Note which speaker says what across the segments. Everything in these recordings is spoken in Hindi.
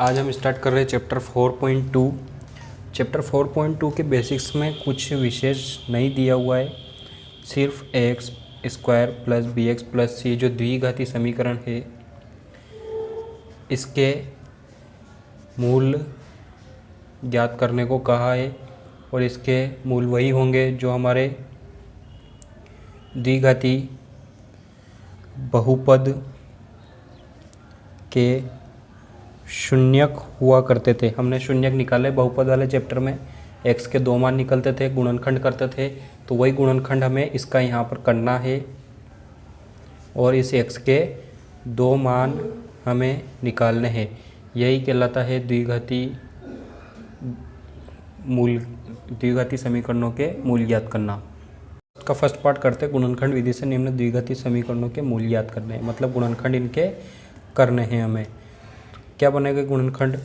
Speaker 1: आज हम स्टार्ट कर रहे हैं चैप्टर 4.2। चैप्टर 4.2 के बेसिक्स में कुछ विशेष नहीं दिया हुआ है, सिर्फ X square plus B X plus C जो द्विघाती समीकरण है इसके मूल ज्ञात करने को कहा है और इसके मूल वही होंगे जो हमारे द्विघाती बहुपद के शून्यक हुआ करते थे। हमने शून्यक निकाले बहुपद वाले चैप्टर में, x के दो मान निकलते थे, गुणनखंड करते थे, तो वही गुणनखंड हमें इसका यहाँ पर करना है और इस x के दो मान हमें निकालने हैं। यही कहलाता है द्विघाती समीकरणों के मूल ज्ञात करना। इसका फर्स्ट पार्ट करते हैं, गुणनखंड विधि से निम्न द्विघाती समीकरणों के मूल ज्ञात करने हैं, मतलब गुणनखंड इनके करने हैं हमें। क्या बनेगा गुणनखंड?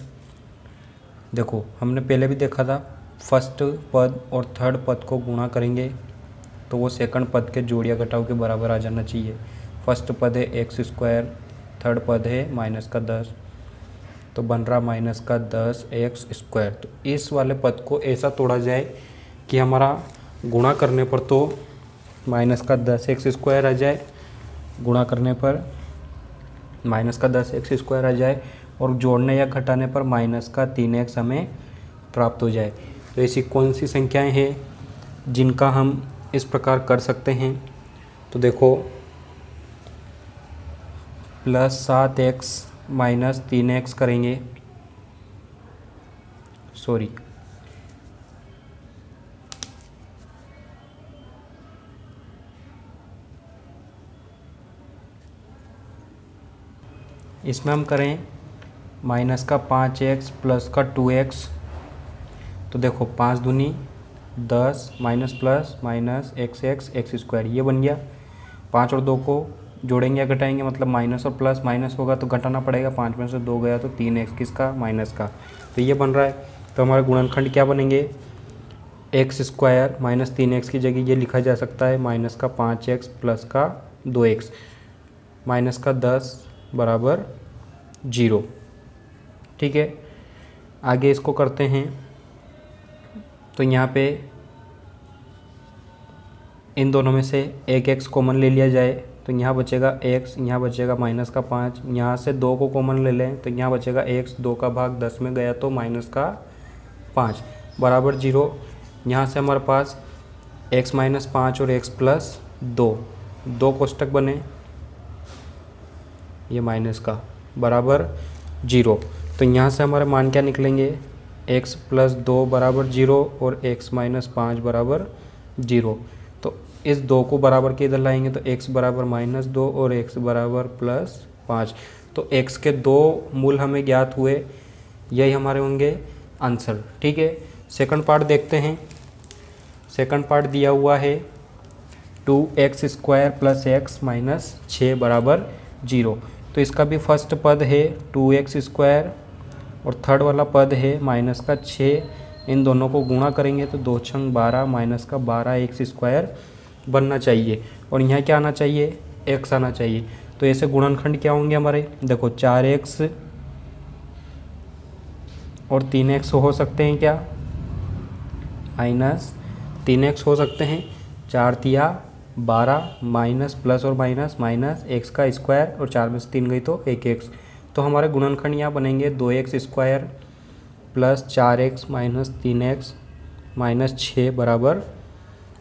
Speaker 1: देखो हमने पहले भी देखा था, फर्स्ट पद और थर्ड पद को गुणा करेंगे तो वो सेकंड पद के जोड़िया घटाव के बराबर आ जाना चाहिए। फर्स्ट पद है एक्स स्क्वायर, थर्ड पद है माइनस का 10, तो बन रहा माइनस का 10 एक्स स्क्वायर। तो इस वाले पद को ऐसा तोड़ा जाए कि हमारा गुणा करने पर तो माइनस का 10 एक्स स्क्वायर आ जाए, गुणा करने पर माइनस का 10 एक्स स्क्वायर आ जाए और जोड़ने या घटाने पर माइनस का 3x हमें प्राप्त हो जाए। तो ऐसी कौन सी संख्याएं हैं जिनका हम इस प्रकार कर सकते हैं? तो देखो +7x माइनस 3x करेंगे, सॉरी इसमें हम करें माइनस का 5x प्लस का 2x, तो देखो 5 दूनी 10 minus plus minus x square, ये बन गया। 5 और 2 को जोड़ेंगे या घटाएंगे, मतलब माइनस और प्लस माइनस होगा तो घटाना पड़ेगा, 5 में से 2 गया तो 3x, किसका? माइनस का। तो ये बन रहा है। तो हमारे गुणनखंड क्या बनेंगे? एक्स स्क्वायर माइनस 3x की जगह ये लिखा जा सकता है माइनस का 5x प्लस का 2x माइनस का 10 बराबर 0। ठीक है, आगे इसको करते हैं। तो यहाँ पे इन दोनों में से एक x कॉमन ले लिया जाए तो यहाँ बचेगा x, यहाँ बचेगा माइनस का 5, यहाँ से 2 को कॉमन ले लें तो यहाँ बचेगा x, 2 का भाग 10 में गया तो माइनस का 5 बराबर 0। यहाँ से हमारे पास x माइनस 5 और x प्लस 2 कोष्टक बने, ये माइनस का बराबर 0। तो यहाँ से हमारे मान क्या निकलेंगे? x प्लस 2 बराबर 0 और x माइनस 5 बराबर 0। तो इस 2 को बराबर के इधर लाएंगे तो x बराबर माइनस 2 और x बराबर प्लस 5। तो x के दो मूल हमें ज्ञात हुए, यही हमारे होंगे आंसर। ठीक है, सेकंड पार्ट देखते हैं। सेकंड पार्ट दिया हुआ है 2x square plus x minus 6 बराबर 0। तो इसका भी फर्स्ट पद है 2x स्क्वायर और थर्ड वाला पद है माइनस का 6। इन दोनों को गुणा करेंगे तो 2 छंग 12 माइनस का 12 x स्क्वायर बनना चाहिए और यहाँ क्या आना चाहिए? x आना चाहिए। तो ऐसे गुणनखंड क्या होंगे हमारे? देखो 4x और 3x हो सकते हैं क्या? माइनस 3x हो सकते हैं, 4 तिया 12 माइनस प्लस और माइनस माइनस x का स्क्वायर और 4 में से 3 गई तो 1x। तो हमारे गुणनखंड यहाँ बनेंगे 2x square plus 4x minus 3x minus 6 बराबर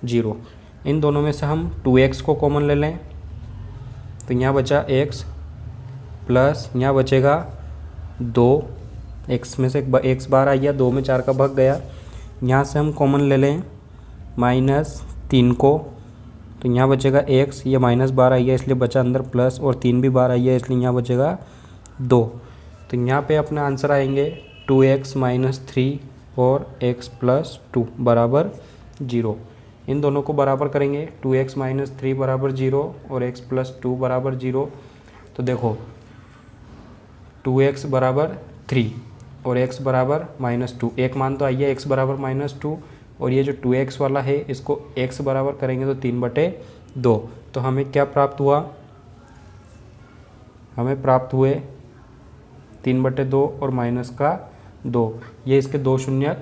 Speaker 1: 0। इन दोनों में से हम 2x को कॉमन ले लें तो यहाँ बचा x प्लस यहाँ बचेगा 2, x में से x बार आ गया, 2 में 4 का भाग गया। यहाँ से हम कॉमन ले लें माइनस 3 को तो यहाँ बचेगा x, ये माइनस बार आई है इसलिए बचा अंदर प्लस और 3 भी बार आई है इसलिए यहाँ बचेगा 2। तो यहाँ पे अपने आंसर आएंगे 2x माइनस 3 और x प्लस 2 बराबर 0। इन दोनों को बराबर करेंगे, 2x माइनस 3 बराबर 0 और x प्लस 2 बराबर 0। तो देखो 2x बराबर 3 और x बराबर माइनस 2, एक मान तो आइए x बराबर माइनस 2 और ये जो 2x वाला है इसको x बराबर करेंगे तो 3/2। तो हमें क्या प्राप्त हुआ? हमें प्राप्त हुए 3/2 और माइनस का 2, ये इसके 2 शून्य।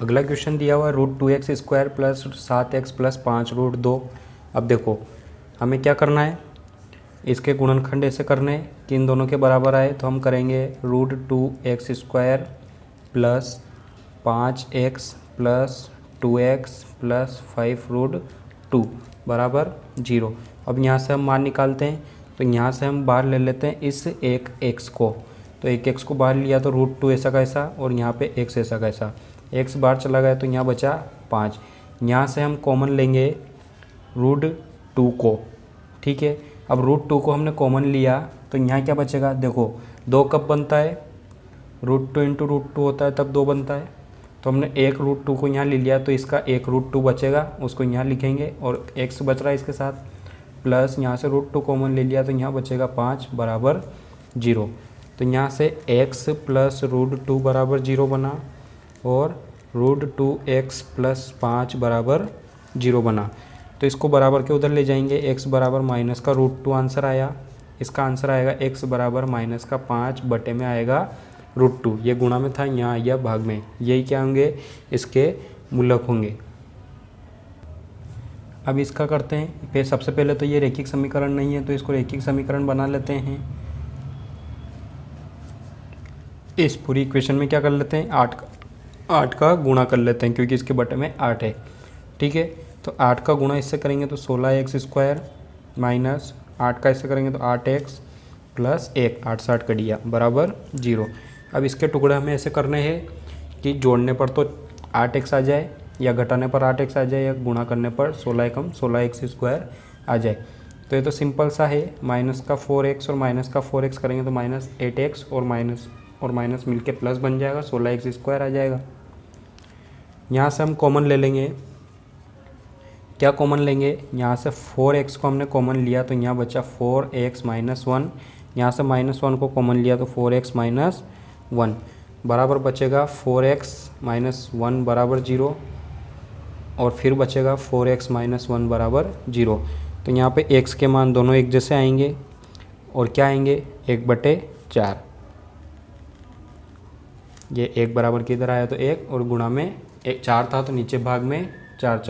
Speaker 1: अगला क्वेश्चन दिया हुआ √2x² प्लस 7x प्लस 5√2। अब देखो हमें क्या करना है, इसके गुणनखंड ऐसे करने हैं कि इन दोनों के बराबर आए, तो हम करेंगे √2x² plus 5x plus 2x plus 5√2 बराबर 0। अब यहाँ से हम मान निकालते हैं, तो यहाँ से हम बाहर ले लेते हैं इस एक x को, तो एक x को बाहर लिया तो √2 ऐसा कैसा और यहाँ पे x ऐसा कैसा, x बाहर चला गया तो यहाँ बचा 5। यहाँ से हम कॉमन लेंगे √2 को, ठीक है। अब √2 को हमने कॉमन लिया तो यहाँ क्या बचेगा, देखो 2 कब बनता है, √2 इंटू √2 होता है तब 2 बनता है, तो हमने एक √2 को यहाँ ले लिया तो इसका एक √2 बचेगा, उसको यहाँ लिखेंगे और x बच रहा है इसके साथ, प्लस यहाँ से √2 कॉमन ले लिया तो यहाँ बचेगा 5 बराबर 0। तो यहाँ से x प्लस √2 बराबर 0 बना और √2x प्लस 5 बराबर 0 बना। तो इसको बराबर के उधर ले जाएंगे, x बराबर माइनस का √2 आंसर आया, इसका आंसर आएगा x बराबर माइनस का 5 बटे में आएगा √2। ये गुणा में था, यहाँ आया भाग में, यही क्या होंगे, इसके मूलक होंगे। अब इसका करते हैं, फिर सबसे पहले तो ये रैखिक समीकरण नहीं है तो इसको रैखिक समीकरण बना लेते हैं। इस पूरी इक्वेशन में क्या कर लेते हैं, 8 का गुणा कर लेते हैं क्योंकि इसके बटे में 8 है, ठीक है। तो 8 का गुणा इससे करेंगे तो 16x² माइनस 8 का इससे करेंगे तो 8x प्लस 1, 8 से 8 कट गया बराबर 0। अब इसके टुकड़े हमें ऐसे करने हैं कि जोड़ने पर तो 8x आ जाए या घटाने पर 8x आ जाए या गुणा करने पर 16 कम 16x² आ जाए। तो ये तो सिंपल सा है, माइनस का 4x और माइनस का 4x करेंगे तो माइनस 8x और माइनस मिलके प्लस बन जाएगा, 16x² आ जाएगा। यहाँ से हम कॉमन ले लेंगे, क्या कॉमन लेंगे, यहाँ से 4x को हमने कॉमन लिया तो यहाँ बचा 4x माइनस 1, यहाँ से माइनस 1 को कॉमन लिया तो 4x माइनस 1 बराबर बचेगा 4x माइनस 1 बराबर 0 और फिर बचेगा 4x माइनस 1 बराबर 0। तो यहाँ पे x के मान दोनों एक जैसे आएंगे और क्या आएंगे, 1/4। ये 1 बराबर किधर आया तो 1 और गुणा में 4 था तो नीचे भाग में 4।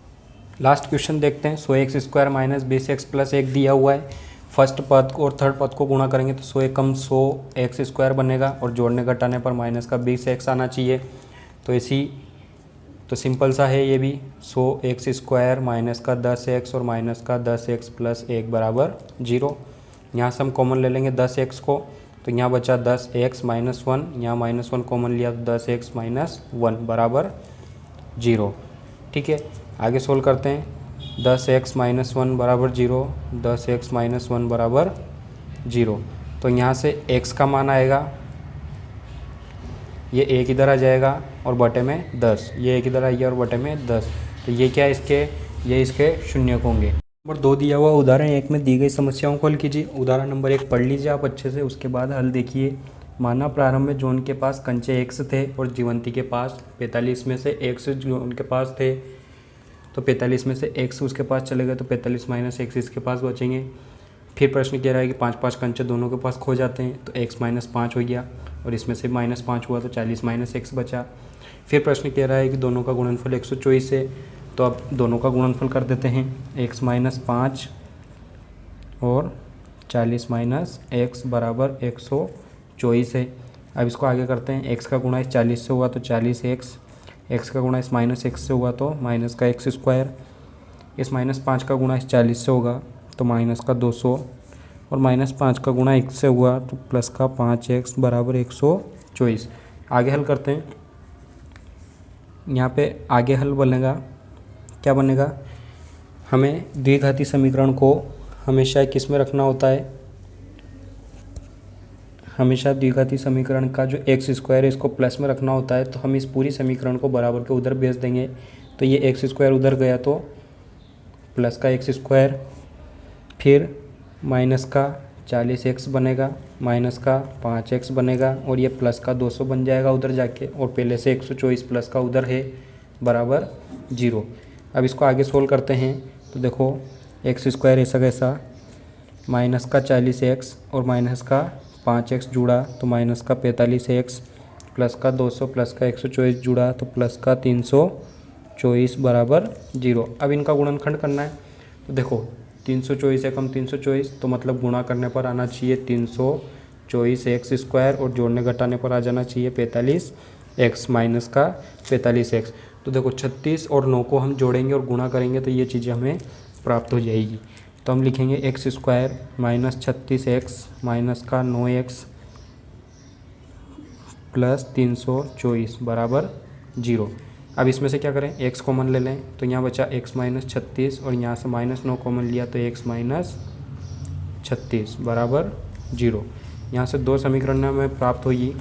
Speaker 1: लास्ट क्वेश्चन देखते हैं, 100x² माइनस 20x प्लस 1 दिया हुआ है। फर्स्ट पद को और थर्ड पद को गुणा करेंगे तो 100 कम 100x² बनेगा और जोड़ने घटाने पर माइनस का 20x आना चाहिए। तो ऐसी तो सिंपल सा है ये भी, 100x² माइनस का 10x और माइनस का 10x प्लस 1 बराबर 0। यहाँ से हम कॉमन ले लेंगे 10x को, तो यहाँ बचा 10x माइनस 1, यहाँ माइनस 1 कॉमन लिया तो 10x माइनस 1 बराबर 0, ठीक है। आगे सोल्व करते हैं, 10x माइनस 1 बराबर 0, 10x माइनस 1 बराबर 0। तो यहाँ से x का मान आएगा, ये 1 इधर आ जाएगा और बटे में 10, ये 1 इधर आ गया और बटे में 10। तो ये क्या इसके, ये इसके शून्यक होंगे। नंबर 2 दिया हुआ उदाहरण 1 में दी गई समस्याओं को हल कीजिए। उदाहरण नंबर 1 पढ़ लीजिए आप अच्छे से, उसके बाद हल देखिए। माना प्रारंभ में जॉन के पास कंचे x थे और जीवंती के पास 45 में से x जॉन के पास थे, तो 45 में से x उसके पास चले गए तो 45 माइनस x इसके पास बचेंगे। फिर प्रश्न कह रहा है कि 5-5 कंचे दोनों के पास खो जाते हैं, तो x माइनस 5 हो गया और इसमें से माइनस 5 हुआ तो 40 माइनस x बचा। फिर प्रश्न कह रहा है कि दोनों का गुणनफल 124 है, तो अब दोनों का गुणनफल कर देते हैं, x माइनस 5 और 40 माइनस x बराबर 124 है। अब इसको आगे करते हैं, x का गुणा इस 40 से हुआ तो 40x, x का गुणा इस माइनस x से हुआ तो माइनस का x², इस माइनस 5 का गुणा इस 40 से होगा तो माइनस का 200 और माइनस 5 का गुणा x से हुआ तो प्लस का 5x बराबर 124। आगे हल करते हैं, यहाँ पे आगे हल बनेगा, क्या बनेगा, हमें द्विघाती समीकरण को हमेशा किस में रखना होता है, हमेशा द्विघाती समीकरण का जो x² है इसको प्लस में रखना होता है। तो हम इस पूरी समीकरण को बराबर के उधर भेज देंगे, तो ये x² उधर गया तो प्लस का x², फिर माइनस का 40x बनेगा, माइनस का 5x बनेगा और ये प्लस का 200 बन जाएगा उधर जाके, और पहले से 124 प्लस का उधर है बराबर 0। अब इसको आगे सोल्व करते हैं, तो देखो x² ऐसा कैसा, माइनस का 40x और माइनस का 5x जुड़ा तो माइनस का 45x, प्लस का 200 प्लस का 124 जुड़ा तो प्लस का 324 बराबर 0। अब इनका गुणनखंड करना है। तो देखो 324 है कम 324, तो मतलब गुणा करने पर आना चाहिए 324x² और जोड़ने घटाने पर आ जाना चाहिए 45x माइनस का 45x। तो देखो 36 और 9 को हम जोड़ेंगे और गुणा करेंगे तो ये चीज़ें हमें प्राप्त हो जाएगी। तो हम लिखेंगे x² माइनस 36x माइनस का 9x प्लस 324 बराबर 0। अब इसमें से क्या करें, x कॉमन ले लें तो यहाँ बचा x माइनस 36 और यहाँ से माइनस 9 कॉमन लिया तो x माइनस 36 बराबर 0। यहाँ से दो समीकरण हमें प्राप्त होगी,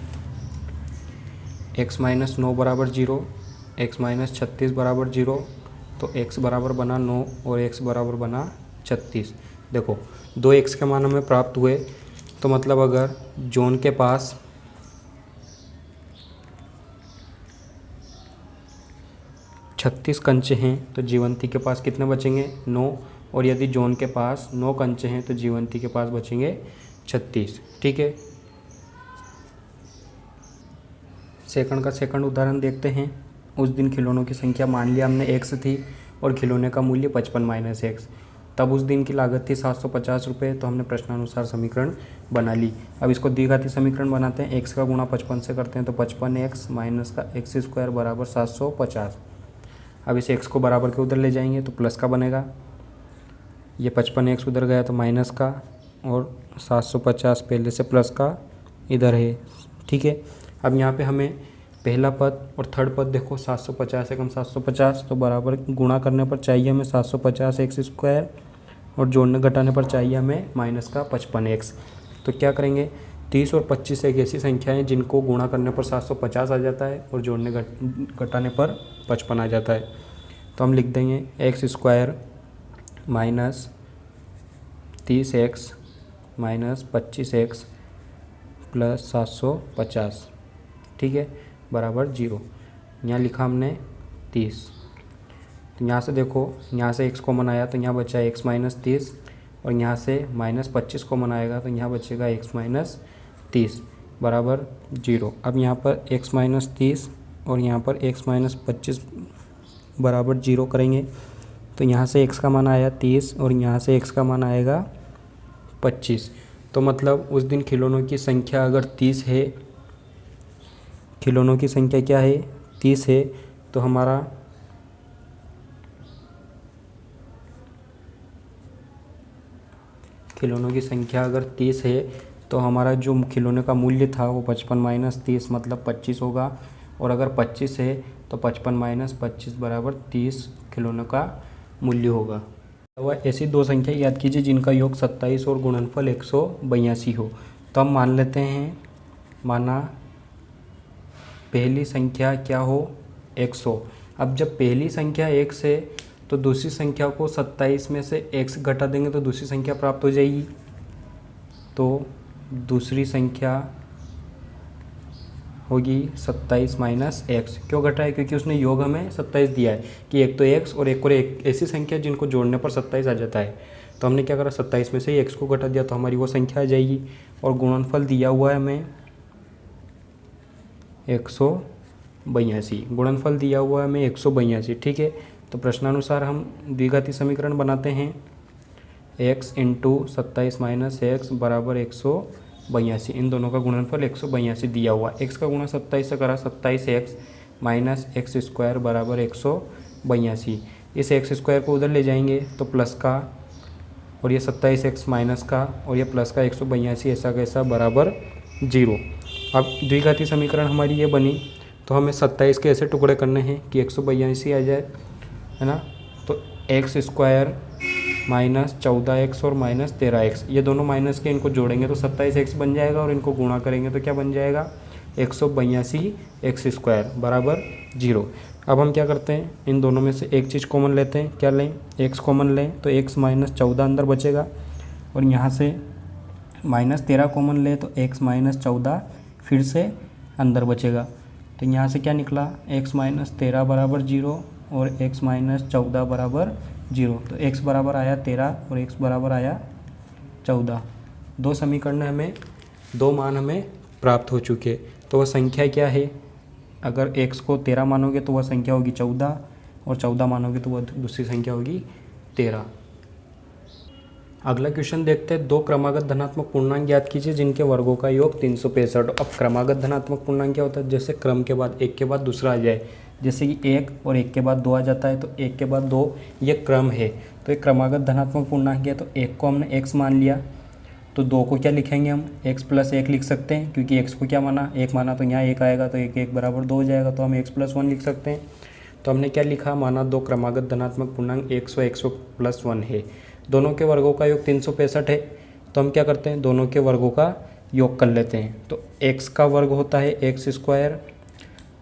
Speaker 1: x माइनस 9 बराबर 0, x माइनस 36 बराबर 0। तो x बराबर बना 9 और x बराबर बना 36। देखो 2x के मान हमें प्राप्त हुए, तो मतलब अगर जॉन के पास 36 कंचे हैं तो जीवंती के पास कितने बचेंगे 9, और यदि जॉन के पास 9 कंचे हैं तो जीवंती के पास बचेंगे 36। ठीक है, सेकंड का सेकंड उदाहरण देखते हैं। उस दिन खिलौनों की संख्या मान लिया हमने x थी और खिलौने का मूल्य 55 माइनस x। तब उस दिन की लागत थी 750 रुपये। तो हमने प्रश्नानुसार समीकरण बना ली। अब इसको द्विघाती समीकरण बनाते हैं। x का गुणा 55 से करते हैं तो 55x माइनस का x² बराबर 750। अब इस x को बराबर के उधर ले जाएंगे तो प्लस का बनेगा, ये 55x उधर गया तो माइनस का, और 750 पहले से प्लस का इधर है। ठीक है, अब यहाँ पे हमें पहला पद और थर्ड पद देखो, 750 से कम 750 तो बराबर गुणा करने पर चाहिए हमें 750x² और जोड़ने घटाने पर चाहिए हमें माइनस का 55x। तो क्या करेंगे, 30 और 25 एक ऐसी संख्या है जिनको गुणा करने पर 750 आ जाता है और जोड़ने घटाने पर 55 आ जाता है। तो हम लिख देंगे x² minus 30x minus 25x plus 750। ठीक है, बराबर 0। यहाँ लिखा हमने 30। तो यहाँ से देखो, यहाँ से x कॉमन आया तो यहाँ बचा x माइनस 30, और यहाँ से माइनस 25 कॉमन आएगा तो यहाँ बचेगा x माइनस 30 बराबर 0। अब यहाँ पर x माइनस 30 और यहाँ पर x माइनस 25 बराबर 0 करेंगे तो यहाँ से x का मान आया 30 और यहाँ से x का मान आएगा 25। तो मतलब उस दिन खिलौनों की संख्या अगर 30 है, खिलौनों की संख्या क्या है 30 है, तो हमारा खिलौनों की संख्या अगर 30 है तो हमारा जो खिलौने का मूल्य था वो 55 माइनस 30 मतलब 25 होगा, और अगर 25 है तो 55 माइनस 25 बराबर 30 खिलौने का मूल्य होगा। ऐसी दो संख्या याद कीजिए जिनका योग 27 और गुणनफल 182 हो। तो हम मान लेते हैं, माना पहली संख्या क्या हो 100। अब जब पहली संख्या 1 है तो दूसरी संख्या को 27 में से x घटा देंगे तो दूसरी संख्या प्राप्त हो जाएगी। तो दूसरी संख्या होगी 27 माइनस x। क्यों घटाए, क्योंकि उसने योग हमें 27 दिया है कि एक तो x और एक ऐसी संख्या जिनको जोड़ने पर 27 आ जाता है। तो हमने क्या करा, 27 में से x को घटा दिया तो हमारी वो संख्या आ जाएगी। और गुणनफल दिया हुआ है हमें 182, गुणनफल दिया हुआ है हमें 182। ठीक है, तो प्रश्नानुसार हम द्विघाती समीकरण बनाते हैं। x इंटू 27 माइनस x बराबर 182। इन दोनों का गुणनफल 182 दिया हुआ। x का गुणा 27 से करा 27x माइनस x² बराबर 182। इस x² को उधर ले जाएंगे तो प्लस का, और ये 27x माइनस का, और ये प्लस का 182 ऐसा कैसा बराबर 0। अब द्विघाती समीकरण हमारी ये बनी। तो हमें 27 के ऐसे टुकड़े करने हैं कि 182 आ जाए, है ना। तो x² माइनस 14x और माइनस 13x, ये दोनों माइनस के, इनको जोड़ेंगे तो 27x बन जाएगा, और इनको गुणा करेंगे तो क्या बन जाएगा 182x² बराबर 0। अब हम क्या करते हैं, इन दोनों में से एक चीज़ कॉमन लेते हैं। क्या लें, x कॉमन लें तो x माइनस 14 अंदर बचेगा, और यहाँ से माइनस 13 कॉमन ले तो x माइनस 14 फिर से अंदर बचेगा। तो यहाँ से क्या निकला, x माइनस 13 बराबर 0 और x माइनस 14 बराबर 0। तो x बराबर आया 13 और x बराबर आया 14। दो समीकरण हमें दो मान हमें प्राप्त हो चुके। तो वह संख्या क्या है, अगर x को 13 मानोगे तो वह संख्या होगी 14, और 14 मानोगे तो वह दूसरी संख्या होगी 13। अगला क्वेश्चन देखते हैं, दो क्रमागत धनात्मक पूर्णांक ज्ञात कीजिए जिनके वर्गों का योग 365। अब क्रमागत धनात्मक पूर्णांक क्या होता है, जैसे क्रम के बाद एक के बाद दूसरा आ जाए, जैसे कि एक और एक के बाद दो आ जाता है, तो एक के बाद दो ये क्रम है, तो एक क्रमागत धनात्मक पूर्णांक है। तो एक को हमने x मान लिया, तो दो को क्या लिखेंगे हम, x + 1 लिख सकते हैं, क्योंकि x को क्या माना, 1 माना, तो यहाँ 1 आएगा, तो 1 1 बराबर 2 हो जाएगा, तो हम x + 1 लिख सकते हैं। तो हमने क्या लिखा, माना दो क्रमागत धनात्मक पूर्णांक 100 100 + 1 है, दोनों के वर्गों का योग 365 है। तो हम क्या करते हैं, दोनों के वर्गों का योग कर लेते हैं। तो x का वर्ग होता है x²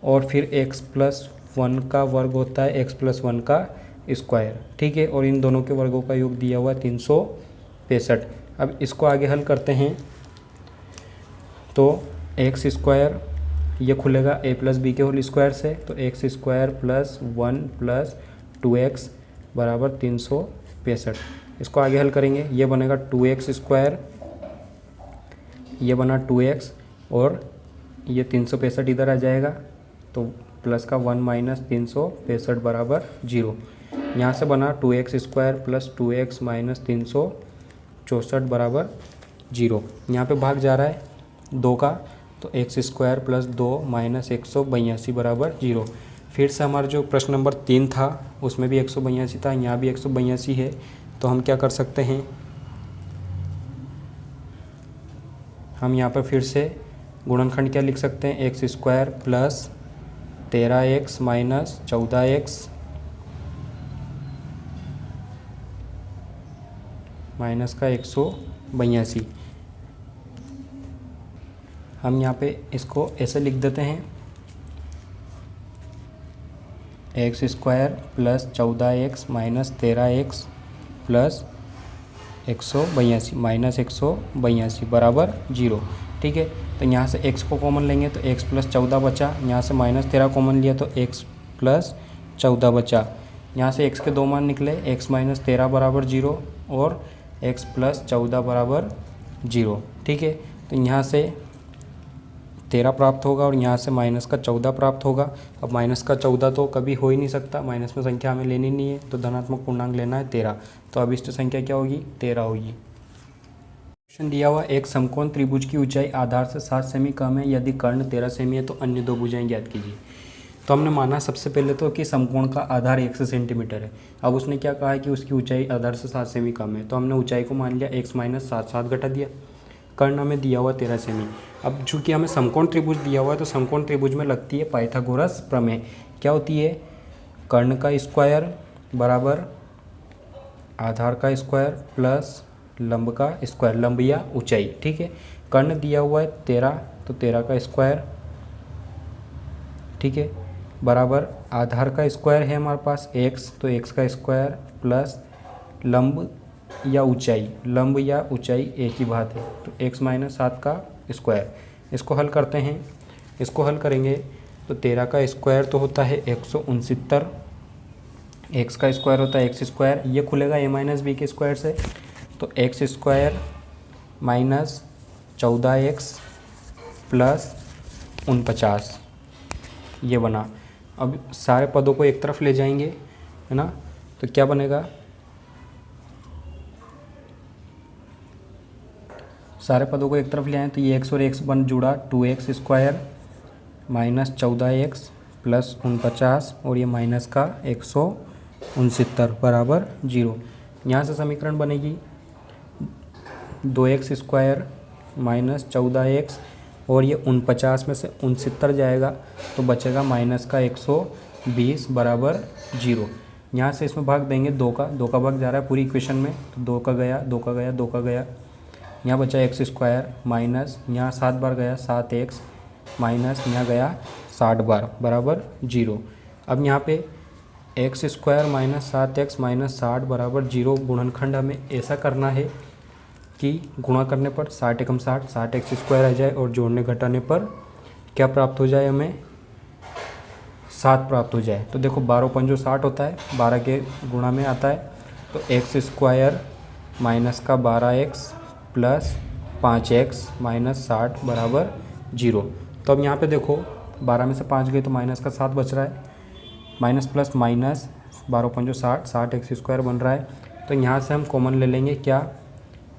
Speaker 1: और फिर x + 1 का वर्ग होता है x + 1 का स्क्वायर, ठीक है। और इन दोनों के वर्गों का योग दिया हुआ है 365। अब इसको आगे हल करते हैं, तो x² ये खुलेगा a + b के होल स्क्वायर से, तो x² + 1 + 2x बराबर 365। इसको आगे हल करेंगे, ये बनेगा 2x², ये बना 2x, और ये 365 इधर आ जाएगा, तो प्लस का 1 - 365 बराबर 0। यहाँ से बना 2x² + 2x - 364 बराबर 0। यहाँ पे भाग जा रहा है 2 का, तो x² + 2 - 182 बराबर 0। फिर से हमारा जो प्रश्न नंबर 3 था उसमें भी 182 था, यहाँ भी 182 है। तो हम क्या कर सकते हैं, हम यहाँ पर फिर से गुणनखंड क्या लिख सकते हैं, x² + 13x - 14x माइनस का 182। हम यहाँ पे इसको ऐसे लिख देते हैं, x² + 14x - 13x + 182 बराबर 0, ठीक है। तो यहाँ से x को कॉमन लेंगे तो x + 14 बचा, यहाँ से -13 कॉमन लिया तो x + 14 बचा। यहाँ से x के दो मान निकले, x - 13 बराबर 0 और x + 14 बराबर 0, ठीक है। तो यहाँ से 13 प्राप्त होगा और यहाँ से -14 प्राप्त होगा। अब -14 तो कभी हो ही नहीं सकता, माइनस में संख्या हमें लेनी नहीं है, तो धनात्मक पूर्णांक लेना है 13। तो अब इष्ट संख्या क्या होगी, 13 होगी। क्वेश्चन दिया हुआ, एक समकोण त्रिभुज की ऊंचाई आधार से 7 सेमी कम है, यदि कर्ण 13 सेमी है तो अन्य दो भुजाएं ज्ञात कीजिए। तो हमने माना सबसे पहले तो कि समकोण का आधार 1 सेंटीमीटर है। अब उसने क्या कहा है कि उसकी ऊंचाई आधार से 7 सेमी कम है, तो हमने ऊंचाई को मान लिया x - 7 7 घटा दिया। कर्ण हमें दिया हुआ 13 सेमी। अब चूंकि हमें समकोण त्रिभुज दिया हुआ है, तो समकोण त्रिभुज में लगती है पाइथागोरस प्रमेय। क्या होती है, कर्ण का स्क्वायर बराबर आधार का स्क्वायर प्लस लंब का स्क्वायर, लंब या ऊंचाई, ठीक है। कर्ण दिया हुआ है 13, तो 13 का स्क्वायर, ठीक है, बराबर आधार का स्क्वायर है हमारे पास x, तो x का स्क्वायर प्लस लंब या ऊंचाई, लंब या ऊंचाई एक ही बात है, तो x - 7 का स्क्वायर। इसको हल करते हैं, इसको हल करेंगे तो 13 का स्क्वायर तो होता है 169, x का स्क्वायर होता है x², ये खुलेगा a - b के स्क्वायर से, तो x² - 14x + 49 ये बना। अब सारे पदों को एक तरफ ले जाएंगे, है ना, तो क्या बनेगा, सारे पदों को एक तरफ ले आए तो ये x और x बन जुड़ा 2x² - 14x + 49 और ये माइनस का 169 बराबर 0। यहाँ से समीकरण बनेगी 2x² - 14x और ये 49 में से 69 जाएगा तो बचेगा माइनस का 120 बराबर 0। यहाँ से इसमें भाग देंगे 2 का भाग जा रहा है पूरी इक्वेशन में, तो 2 का गया, 2 का गया, 2 का गया, यहाँ बचा x² माइनस यहाँ 7 बार गया 7x माइनस यहाँ गया 60 बार बराबर 0। अब यहाँ पे x² - 7x - 60 बराबर 0 गुणनखंड हमें ऐसा करना है कि गुणा करने पर 60 × 60 60x² आ जाए और जोड़ने घटाने पर क्या प्राप्त हो जाए, हमें 7 प्राप्त हो जाए। तो देखो 12 × 5 = 60 होता है, 12 के गुणा में आता है, तो x² - का 12x प्लस 5x माइनस 60 बराबर 0। तो अब यहाँ पे देखो 12 में से 5 गए तो माइनस का 7 बच रहा है, माइनस प्लस माइनस 12 पंजो 60, 60x² बन रहा है। तो यहाँ से हम कॉमन ले लेंगे क्या,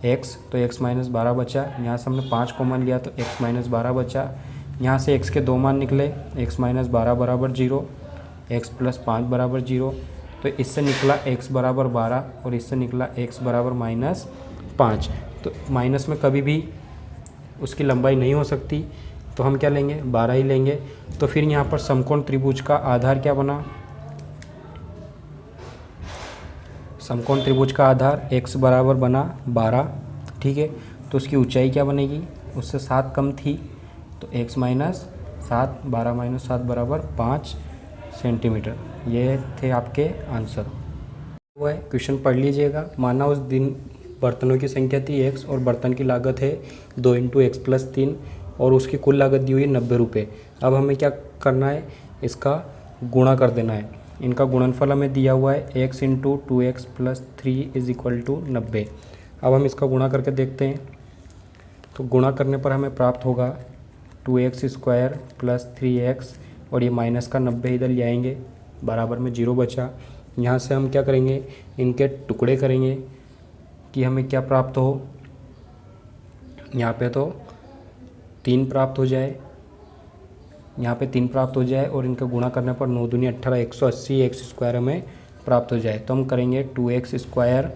Speaker 1: x, तो x माइनस 12 बचा। यहाँ से हमने 5 कॉमन लिया तो x माइनस 12 बचा। यहाँ से x के दो मान निकले, x माइनस 12 बराबर 0, x प्लस 5 बराबर 0। तो इससे निकला x बराबर 12 और इससे निकला x बराबर माइनस 5। तो माइनस में कभी भी उसकी लंबाई नहीं हो सकती, तो हम क्या लेंगे, 12 ही लेंगे। तो फिर यहाँ पर समकोण त्रिभुज का आधार क्या बना, समकोण त्रिभुज का आधार x बराबर बना 12, ठीक है। तो उसकी ऊंचाई क्या बनेगी, उससे 7 कम थी, तो x माइनस 7, 12 माइनस 7 बराबर 5 सेंटीमीटर। ये थे आपके आंसर। वो है क्वेश्चन पढ़ लीजिएगा। माना उस दिन बर्तनों की संख्या थी x और बर्तन की लागत है 2 × x + 3 और उसकी कुल लागत दी हुई है 90 रुपये। अब हमें क्या करना है, इसका गुणा कर देना है। इनका गुणनफल हमें दिया हुआ है x × 2x + 3 = 90। अब हम इसका गुणा करके देखते हैं। तो गुणा करने पर हमें प्राप्त होगा 2x² + 3x और ये माइनस का 90 इधर ले आएंगे, बराबर में 0 बचा। यहाँ से हम क्या करेंगे, इनके टुकड़े करेंगे कि हमें क्या प्राप्त हो। यहाँ पे तो 3 प्राप्त हो जाए, यहाँ पे 3 प्राप्त हो जाए और इनका गुणा करने पर 9 दूनी 18, 180 x² हमें प्राप्त हो जाए। तो हम करेंगे 2x²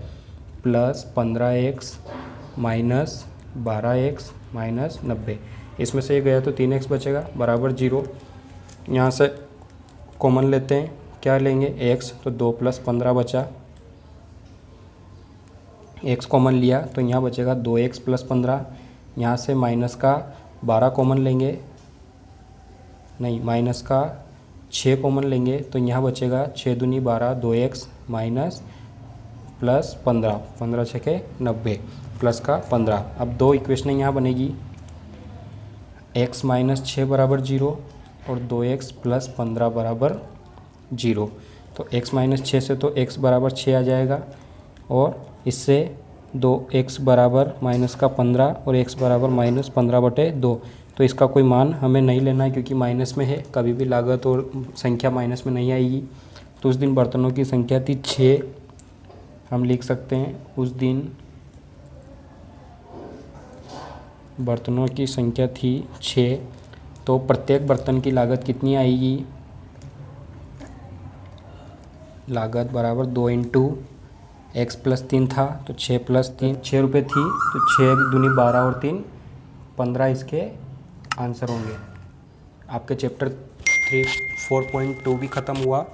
Speaker 1: + 15x minus 12x minus 90। इसमें से ये गया तो 3x बचेगा बराबर 0। यहाँ से कॉमन लेते हैं, क्या लेंगे x, तो 2 + 15 बचा, x कॉमन लिया तो यहाँ बचेगा 2x + 15। यहाँ से माइनस का 12 कॉमन लेंगे, नहीं माइनस का 6 कॉमन लेंगे तो यहाँ बचेगा 6 दूनी 12, 2x माइनस प्लस 15, 15 छके 90 प्लस का 15। अब दो इक्वेशन यहाँ बनेगी, x माइनस 6 बराबर 0 और 2x + 15 बराबर 0। तो x माइनस 6 से तो x बराबर 6 आ जाएगा और इससे 2x बराबर माइनस का 15 और x बराबर माइनस 15/2। तो इसका कोई मान हमें नहीं लेना है क्योंकि माइनस में है, कभी भी लागत और संख्या माइनस में नहीं आएगी। तो उस दिन बर्तनों की संख्या थी 6, हम लिख सकते हैं उस दिन बर्तनों की संख्या थी 6। तो प्रत्येक बर्तन की लागत कितनी आएगी, लागत बराबर 2 × x + 3 था तो 6 + 3 6 रुपये थी, तो 6 दूनी 12 और 3 15 इसके आंसर होंगे। आपके चैप्टर 3 4.2 भी ख़त्म हुआ।